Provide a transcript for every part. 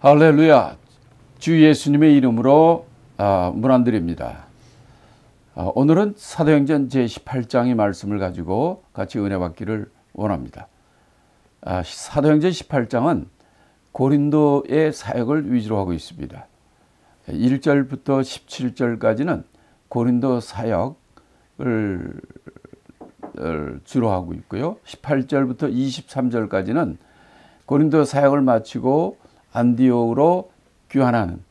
할렐루야. 주 예수님의 이름으로 문안드립니다. 오늘은 사도행전 제18장의 말씀을 가지고 같이 은혜 받기를 원합니다. 사도행전 18장은 고린도의 사역을 위주로 하고 있습니다. 1절부터 17절까지는 고린도 사역을 주로 하고 있고요. 18절부터 23절까지는 고린도 사역을 마치고 안디옥으로 귀환하는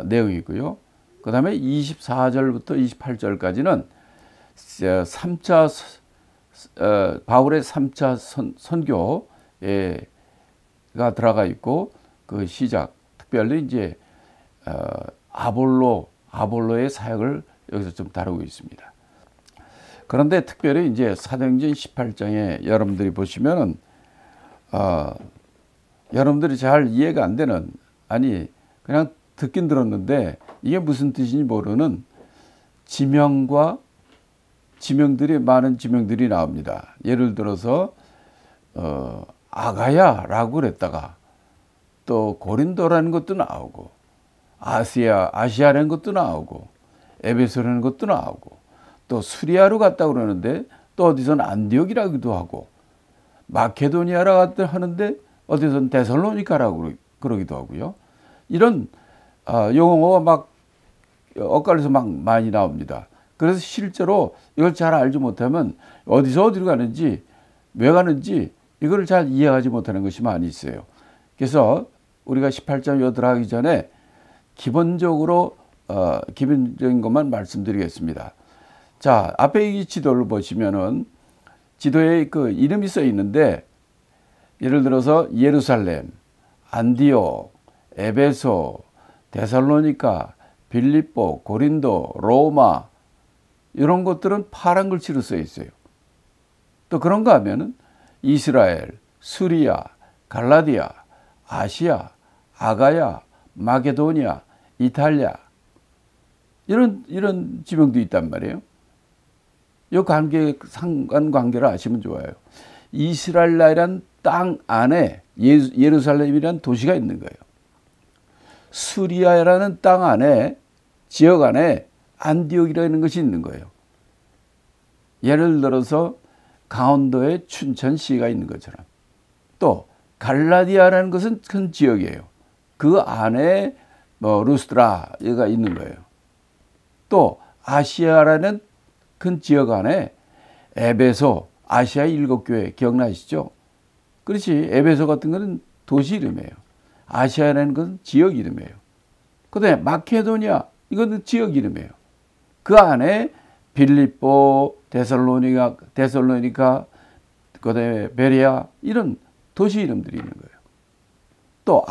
내용이고요. 그 다음에 24절부터 28절까지는 바울의 3차 선교가 들어가 있고, 그 시작, 특별히 이제 아볼로의 사역을 여기서 좀 다루고 있습니다. 그런데 특별히 이제 사도행전 18장에 여러분들이 보시면은 여러분들이 잘 이해가 안 되는, 아니 그냥 듣긴 들었는데 이게 무슨 뜻인지 모르는 많은 지명들이 나옵니다. 예를 들어서 아가야라고 그랬다가 또 고린도라는 것도 나오고, 아시아라는 것도 나오고, 에베소라는 것도 나오고, 또 수리아로 갔다고 그러는데 또 어디서는 안디옥이라고도 하고, 마케도니아라고 하는데 어디서는 데살로니카라고 그러기도 하고요. 이런 용어가 막 엇갈려서 막 많이 나옵니다. 그래서 실제로 이걸 잘 알지 못하면 어디서 어디로 가는지, 왜 가는지 이걸 잘 이해하지 못하는 것이 많이 있어요. 그래서 우리가 18장 들어가기 전에 기본적인 것만 말씀드리겠습니다. 자, 앞에 이 지도를 보시면은 지도에 그 이름이 써 있는데, 예를 들어서 예루살렘, 안디옥, 에베소, 데살로니카, 빌립보, 고린도, 로마, 이런 것들은 파란 글씨로 써 있어요. 또 그런가 하면은 이스라엘, 수리아, 갈라디아, 아시아, 아가야, 마게도니아, 이탈리아, 이런 지명도 있단 말이에요. 이 상관관계를 아시면 좋아요. 이스라엘이란 땅 안에 예루살렘이라는 도시가 있는 거예요. 수리아라는 땅 안에, 지역 안에 안디옥이라는 것이 있는 거예요. 예를 들어서 강원도에 춘천시가 있는 것처럼. 또 갈라디아라는 것은 큰 지역이에요. 그 안에 루스드라가 있는 거예요. 또 아시아라는 큰 지역 안에 에베소, 아시아 7교회 기억나시죠? 그렇지. 에베소 같은 거는 도시 이름이에요. 아시아라는 건 지역 이름이에요. 그 다음에 마케도니아, 이것은 지역 이름이에요. 그 안에 빌립보, 데살로니카, 그 다음에 베레아, 이런 도시 이름들이 있는 거예요. 또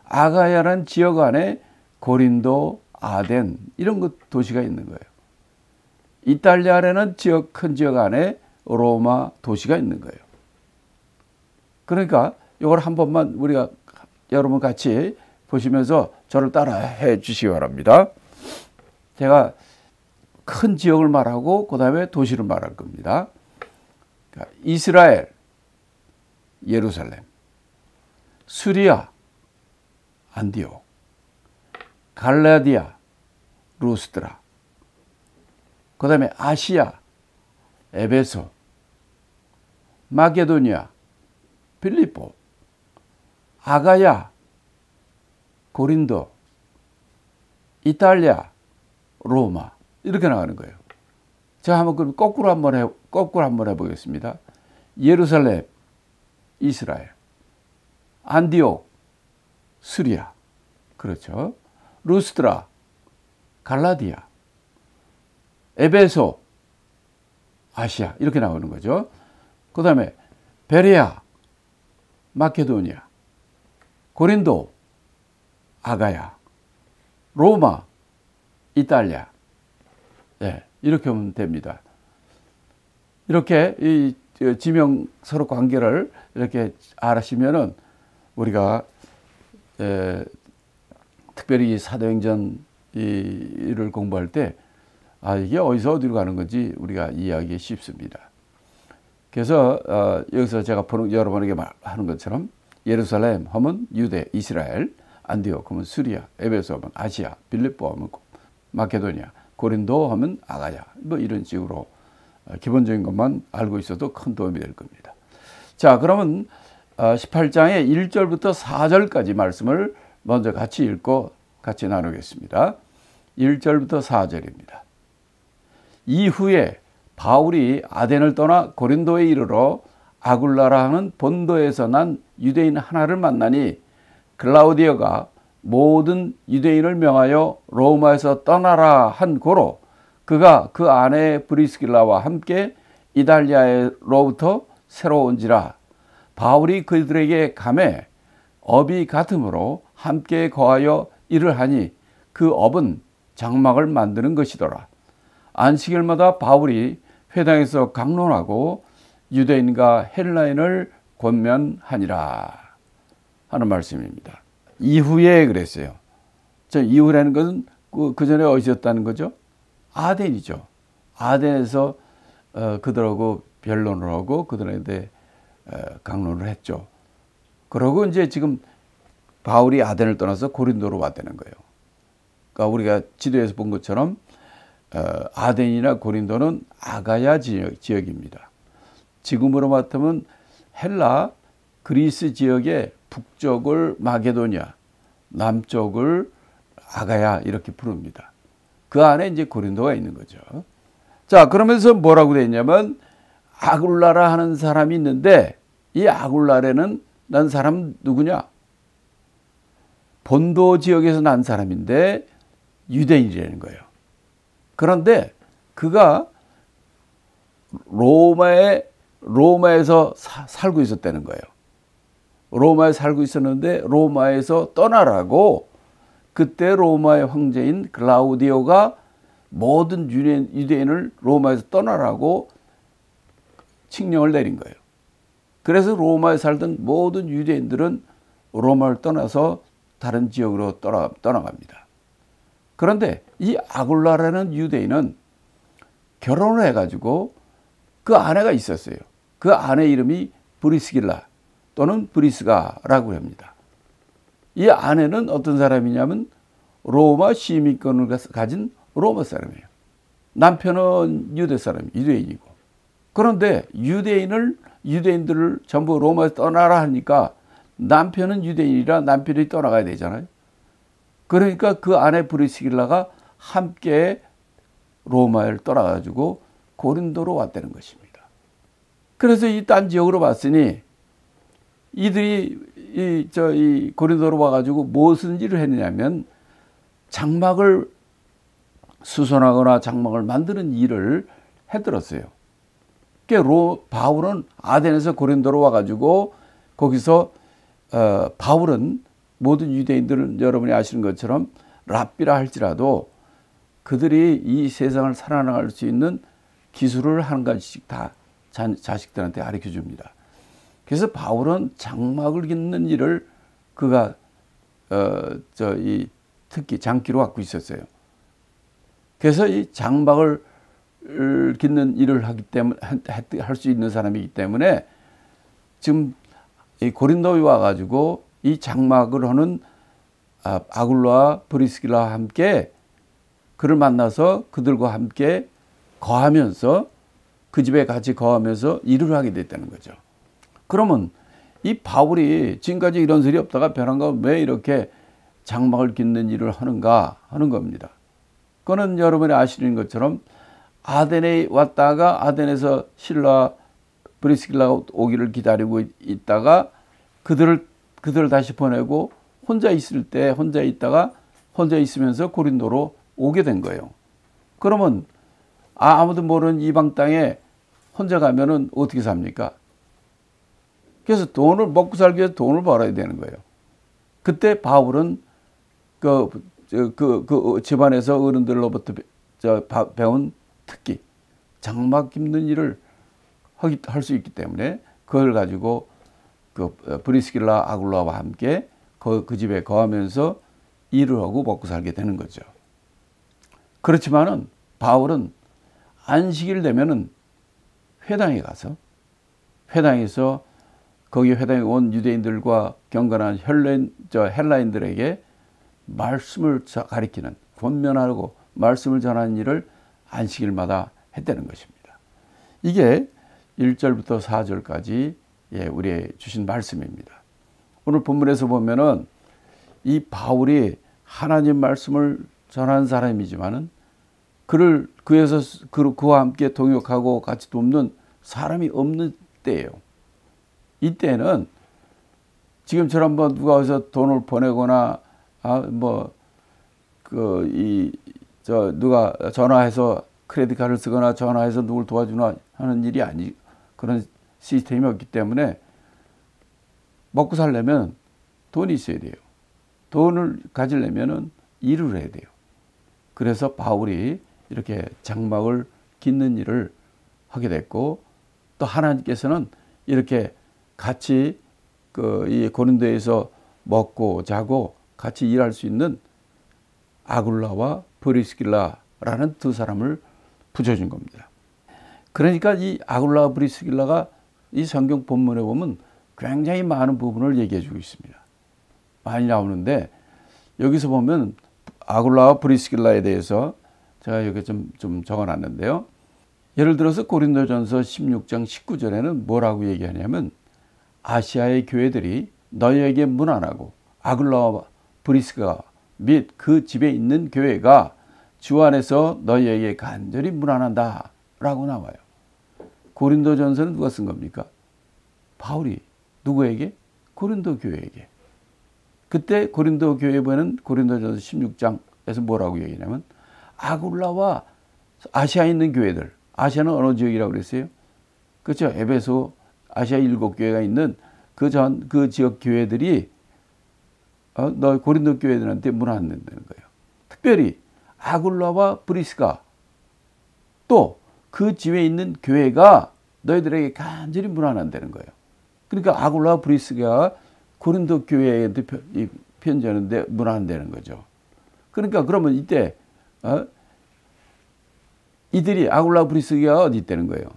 아가야라는 지역 안에 고린도, 아덴, 이런 도시가 있는 거예요. 이탈리아라는 큰 지역 안에 로마 도시가 있는 거예요. 그러니까 이걸 한 번만 여러분 같이 보시면서 저를 따라해 주시기 바랍니다. 제가 큰 지역을 말하고 그 다음에 도시를 말할 겁니다. 그러니까 이스라엘, 예루살렘, 수리아, 안디옥, 갈라디아, 루스드라, 그 다음에 아시아, 에베소, 마게도니아, 빌립보, 아가야, 고린도, 이탈리아, 로마, 이렇게 나가는 거예요. 제가 한번 거꾸로 한번 해보겠습니다. 예루살렘, 이스라엘, 안디옥, 수리아, 그렇죠. 루스드라, 갈라디아, 에베소, 아시아, 이렇게 나오는 거죠. 그 다음에 베레아, 마케도니아, 고린도, 아가야, 로마, 이탈리아. 네, 이렇게 하면 됩니다. 이렇게 이 지명 서로 관계를 이렇게 알으시면은 우리가 특별히 사도행전 이를 공부할 때 이게 어디서 어디로 가는 건지 우리가 이해하기 쉽습니다. 그래서 여기서 제가 여러분에게 말하는 것처럼 예루살렘 하면 유대, 이스라엘, 안디옥 하면 수리아, 에베소 하면 아시아, 빌립보 하면 마케도니아, 고린도 하면 아가야. 뭐 이런 식으로 기본적인 것만 알고 있어도 큰 도움이 될 겁니다. 자, 그러면 18장의 1절부터 4절까지 말씀을 먼저 같이 읽고 같이 나누겠습니다. 1절부터 4절입니다. 이후에 바울이 아덴을 떠나 고린도에 이르러 아굴라라 하는 본도에서 난 유대인 하나를 만나니 글라우디오가 모든 유대인을 명하여 로마에서 떠나라 한 고로 그가 그 아내 브리스길라와 함께 이달리아로부터 새로 온지라. 바울이 그들에게 가매 업이 같으므로 함께 거하여 일을 하니 그 업은 장막을 만드는 것이더라. 안식일마다 바울이 회당에서 강론하고 유대인과 헬라인을 권면하니라 하는 말씀입니다. 이후에 그랬어요. 저 이후라는 것은 그 전에 어디였다는 거죠? 아덴이죠. 아덴에서 그들하고 변론을 하고 그들한테 강론을 했죠. 그러고 이제 지금 바울이 아덴을 떠나서 고린도로 왔다는 거예요. 그러니까 우리가 지도에서 본 것처럼 아덴이나 고린도는 아가야 지역입니다. 지금으로 말하면 헬라, 그리스 지역의 북쪽을 마게도냐, 남쪽을 아가야 이렇게 부릅니다. 그 안에 이제 고린도가 있는 거죠. 자, 그러면서 뭐라고 되어 있냐면 아굴라라 하는 사람이 있는데 이 아굴라라는 난 사람 누구냐? 본도 지역에서 난 사람인데 유대인이라는 거예요. 그런데 그가 로마에서 살고 있었다는 거예요. 로마에 살고 있었는데 로마에서 떠나라고 그때 로마의 황제인 글라우디오가 모든 유대인을 로마에서 떠나라고 칙령을 내린 거예요. 그래서 로마에 살던 모든 유대인들은 로마를 떠나서 다른 지역으로 떠나갑니다. 그런데 이 아굴라라는 유대인은 결혼을 해가지고 그 아내가 있었어요. 그 아내 이름이 브리스길라 또는 브리스가라고 합니다. 이 아내는 어떤 사람이냐면 로마 시민권을 가진 로마 사람이에요. 남편은 유대 사람이 유대인이고. 그런데 유대인들을 전부 로마에서 떠나라 하니까 남편은 유대인이라 남편이 떠나가야 되잖아요. 그러니까 그 아내 브리스길라가 함께 로마를 떠나가지고 고린도로 왔다는 것입니다. 그래서 이 딴 지역으로 왔으니 이들이 이 고린도로 와가지고 무슨 일을 했느냐면 장막을 수선하거나 장막을 만드는 일을 해들었어요. 그러니까 바울은 아덴에서 고린도로 와가지고 거기서 바울은 모든 유대인들은 여러분이 아시는 것처럼 랍비라 할지라도 그들이 이 세상을 살아나갈 수 있는 기술을 한 가지씩 다 자식들한테 가르쳐 줍니다. 그래서 바울은 장막을 깃는 일을 그가 특히 장기로 갖고 있었어요. 그래서 이 장막을 깃는 일을 하기 때문에 할 수 있는 사람이기 때문에 지금 이 고린도에 와가지고 이 장막을 하는 아굴라와 브리스길라와 함께 그를 만나서 그들과 함께 거하면서 그 집에 같이 거하면서 일을 하게 됐다는 거죠. 그러면 이 바울이 지금까지 이런 소리 없다가 변한가 왜 이렇게 장막을 깃는 일을 하는가 하는 겁니다. 그거는 여러분이 아시는 것처럼 아덴에 왔다가 아덴에서 신라 브리스길라가 오기를 기다리고 있다가 그들을 다시 보내고 혼자 있으면서 고린도로 오게 된 거예요. 그러면 아무도 모르는 이방 땅에 혼자 가면은 어떻게 삽니까? 그래서 먹고 살기 위해서 돈을 벌어야 되는 거예요. 그때 바울은 그 집안에서 어른들로부터 배운 특기, 장막 깁는 일을 할 수 있기 때문에 그걸 가지고 그 브리스길라 아굴라와 함께 그 집에 거하면서 일을 하고 먹고 살게 되는 거죠. 그렇지만은 바울은 안식일 되면은 회당에 가서 회당에서 거기 회당에 온 유대인들과 경건한 헬라인들에게 말씀을 가리키는, 권면하고 말씀을 전하는 일을 안식일마다 했다는 것입니다. 이게 1절부터 4절까지 우리의 주신 말씀입니다. 오늘 본문에서 보면은 이 바울이 하나님 말씀을 전하는 사람이지만은 그와 함께 동역하고 같이 돕는 사람이 없는 때예요. 이때는 지금처럼 뭐 누가 와서 돈을 보내거나 누가 전화해서 크레딧 카드를 쓰거나 전화해서 누굴 도와주나 하는 일이 그런 시스템이 없기 때문에 먹고 살려면 돈이 있어야 돼요. 돈을 가지려면 일을 해야 돼요. 그래서 바울이 이렇게 장막을 깃는 일을 하게 됐고, 또 하나님께서는 이렇게 같이 이 고린도에서 먹고 자고 같이 일할 수 있는 아굴라와 브리스길라라는 두 사람을 붙여준 겁니다. 그러니까 이 아굴라와 브리스길라가 이 성경 본문에 보면 굉장히 많은 부분을 얘기해 주고 있습니다. 많이 나오는데 여기서 보면 아굴라와 브리스길라에 대해서 제가 여기 좀 적어놨는데요. 예를 들어서 고린도전서 16장 19절에는 뭐라고 얘기하냐면, 아시아의 교회들이 너희에게 문안하고 아굴라와 브리스가 및 그 집에 있는 교회가 주 안에서 너희에게 간절히 문안한다 라고 나와요. 고린도전서는 누가 쓴 겁니까? 바울이. 누구에게? 고린도 교회에게. 그때 고린도 교회 보면 고린도전서 16장에서 뭐라고 얘기하냐면, 아굴라와 아시아에 있는 교회들, 아시아는 어느 지역이라고 그랬어요? 그렇죠. 에베소, 아시아 7교회가 있는 그 지역 교회들이 너 고린도 교회들한테 문안한다는 거예요. 특별히 아굴라와 브리스가 또 그 집에 있는 교회가 너희들에게 간절히 문안한다는 거예요. 그러니까 아굴라와 브리스가 고린도 교회한테 편지하는데 문안한다는 거죠. 그러니까 그러면 이때 이들이 아굴라 브리스가 어디 있다는 거예요?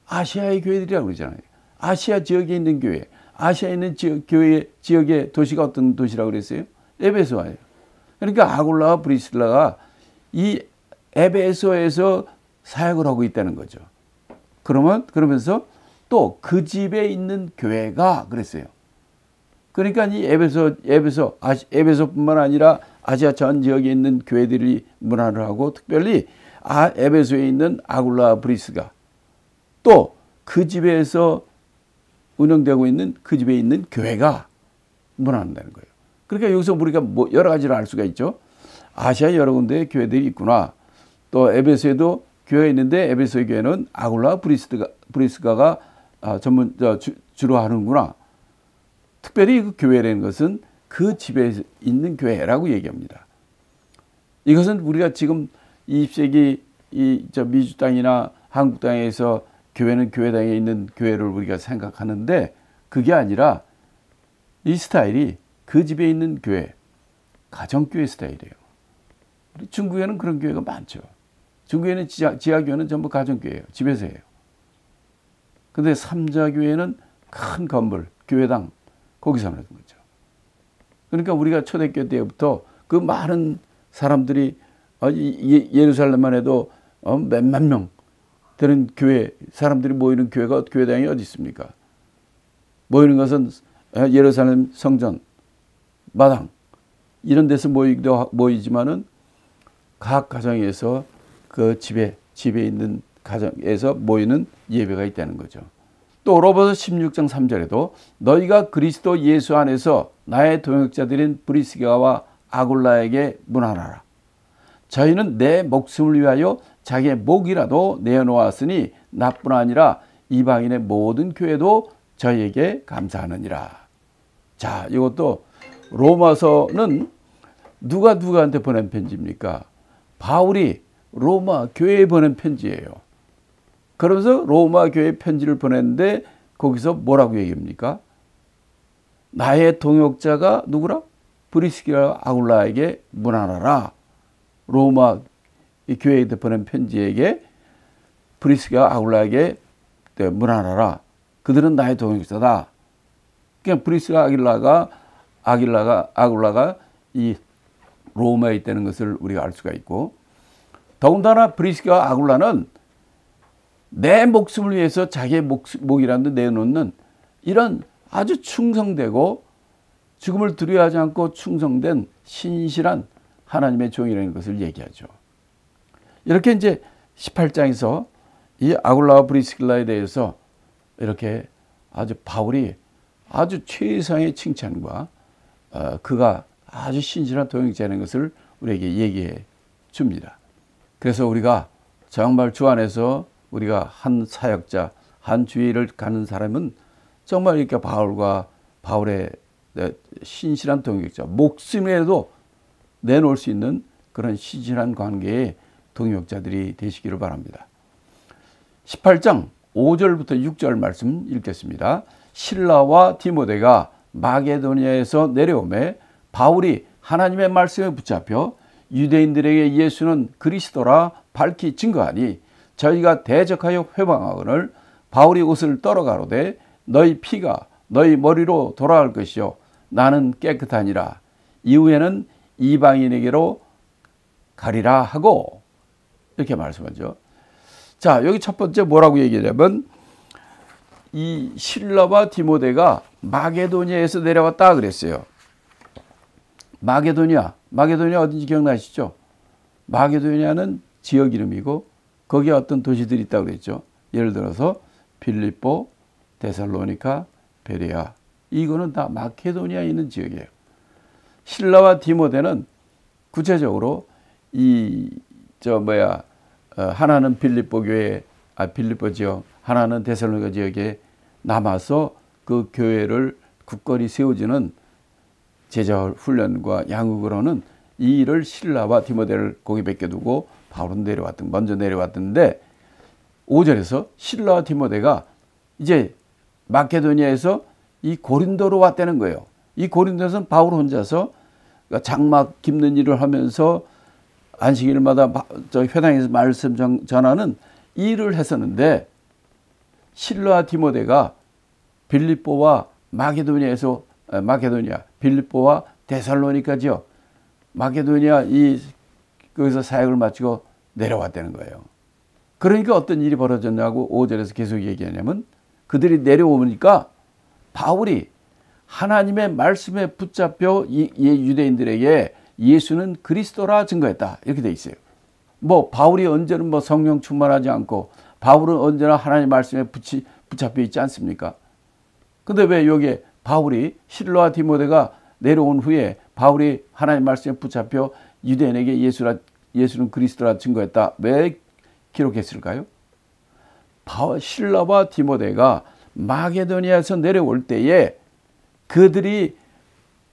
아시아의 교회들이라고 그러잖아요. 아시아 지역에 있는 교회. 아시아에 있는 지역의 도시가 어떤 도시라고 그랬어요? 에베소예요. 그러니까 아굴라와 브리스라가 이 에베소에서 사역을 하고 있다는 거죠. 그러면서 또 그 집에 있는 교회가 그랬어요. 그러니까 이 에베소뿐만 아니라 아시아 전 지역에 있는 교회들이 문안을 하고, 특별히 에베소에 있는 아굴라 브리스가 또 그 집에서 운영되고 있는 그 집에 있는 교회가 문안한다는 거예요. 그러니까 여기서 우리가 여러 가지를 알 수가 있죠. 아시아 여러 군데에 교회들이 있구나. 또 에베소에도 교회가 있는데 에베소의 교회는 아굴라 브리스가가 주로 하는구나. 특별히 그 교회라는 것은 그 집에 있는 교회라고 얘기합니다. 이것은 우리가 지금 20세기 미주 땅이나 한국 땅에서 교회는 교회당에 있는 교회를 우리가 생각하는데, 그게 아니라 이 스타일이 그 집에 있는 교회, 가정교회 스타일이에요. 중국에는 그런 교회가 많죠. 중국에는 지하교회는 전부 가정교회예요. 집에서 해요. 근데 삼자교회는 큰 건물, 교회당, 거기서 하는 거죠. 그러니까 우리가 초대교회 때부터 그 많은 사람들이 예루살렘만 해도 몇만 명 되는 교회, 사람들이 모이는 교회당이 어디 있습니까? 모이는 것은 예루살렘 성전, 마당, 이런 데서 모이지만은 각 가정에서 그 집에 있는 가정에서 모이는 예배가 있다는 거죠. 또 로마서 16장 3절에도 너희가 그리스도 예수 안에서 나의 동역자들인 브리스가와 아굴라에게 문안하라. 저희는 내 목숨을 위하여 자기의 목이라도 내어놓았으니 나뿐 아니라 이방인의 모든 교회도 저희에게 감사하느니라. 자, 이것도 로마서는 누구한테 보낸 편지입니까? 바울이 로마 교회에 보낸 편지예요. 그러면서 로마 교회에 편지를 보냈는데 거기서 뭐라고 얘기합니까? 나의 동역자가 누구라? 브리스기라 아굴라에게 문안하라. 로마 교회에 보낸 편지에게 브리스기라 아굴라에게 문안하라. 그들은 나의 동역자다. 그냥 브리스가 아굴라가 이 로마에 있다는 것을 우리가 알 수가 있고, 더군다나 브리스가 아굴라는 내 목숨을 위해서 자기의 목이라는 데 내놓는 이런 아주 충성되고 죽음을 두려워하지 않고 충성된 신실한 하나님의 종이라는 것을 얘기하죠. 이렇게 이제 18장에서 이 아굴라와 브리스길라에 대해서 이렇게 아주 바울이 아주 최상의 칭찬과 그가 아주 신실한 동역자라는 것을 우리에게 얘기해 줍니다. 그래서 우리가 정말 주 안에서 우리가 한 사역자, 한 주일을 가는 사람은 정말 이렇게 바울의 신실한 동역자, 목숨이라도 내놓을 수 있는 그런 신실한 관계의 동역자들이 되시기를 바랍니다. 18장 5절부터 6절 말씀 읽겠습니다. 실라와 디모데가 마게도니아에서 내려오매 바울이 하나님의 말씀에 붙잡혀 유대인들에게 예수는 그리스도라 밝히 증거하니 저희가 대적하여 회방하거늘 바울이 옷을 떨어가로되 너희 피가 너희 머리로 돌아갈 것이요 나는 깨끗하니라. 이후에는 이방인에게로 가리라 하고 이렇게 말씀하죠. 자, 여기 첫 번째 뭐라고 얘기하냐면 이 실라와 디모데가 마게도니아에서 내려왔다 그랬어요. 마게도니아 어딘지 기억나시죠? 마게도니아는 지역 이름이고 거기에 어떤 도시들이 있다고 그랬죠. 예를 들어서 빌립보, 데살로니카, 베레아, 이거는 다 마케도니아에 있는 지역이에요. 실라와 디모데는 구체적으로 하나는 빌립보 교회, 빌립보 지역, 하나는 데살로니가 지역에 남아서 그 교회를 굳건히 세워주는 제자 훈련과 양육을 하는 이 일을 실라와 디모데를 거기 맡겨두고 바울은 먼저 내려왔던데 5절에서 실라와 디모데가 이제 마케도니아에서 이 고린도로 왔다는 거예요. 이 고린도에서는 바울 혼자서 장막 깁는 일을 하면서 안식일마다 회당에서 말씀 전하는 일을 했었는데 실라와 디모데가 빌립보와 빌립보와 데살로니카 지역 마게도니아 거기서 사역을 마치고 내려왔다는 거예요. 그러니까 어떤 일이 벌어졌냐고 5절에서 계속 얘기하냐면 그들이 내려오니까 바울이 하나님의 말씀에 붙잡혀 유대인들에게 예수는 그리스도라 증거했다. 이렇게 돼 있어요. 바울이 언제는 성령 충만하지 않고 바울은 언제나 하나님의 말씀에 붙잡혀 있지 않습니까? 근데 왜 여기에 바울이 실라와 디모데가 내려온 후에 바울이 하나님의 말씀에 붙잡혀 유대인에게 예수는 그리스도라 증거했다. 왜 기록했을까요? 실라와 디모데가 마게도니아에서 내려올 때에 그들이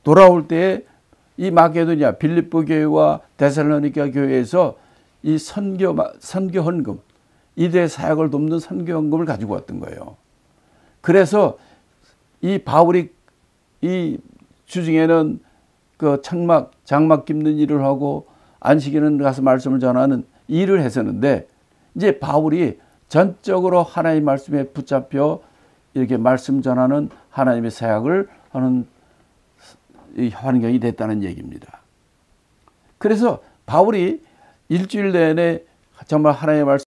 돌아올 때에 이 마게도니아 빌립보 교회와 데살로니가 교회에서 이 선교 헌금, 이들의 사역을 돕는 선교 헌금을 가지고 왔던 거예요. 그래서 이 바울이 이 주중에는 그 장막 깁는 일을 하고 안식일은 가서 말씀을 전하는 일을 했었는데 이제 바울이 전적으로 하나님의 말씀에 붙잡혀 이렇게 말씀 전하는 하나님의 사역을 하는 이 환경이 됐다는 얘기입니다. 그래서 바울이 일주일 내내 정말 하나님의 말씀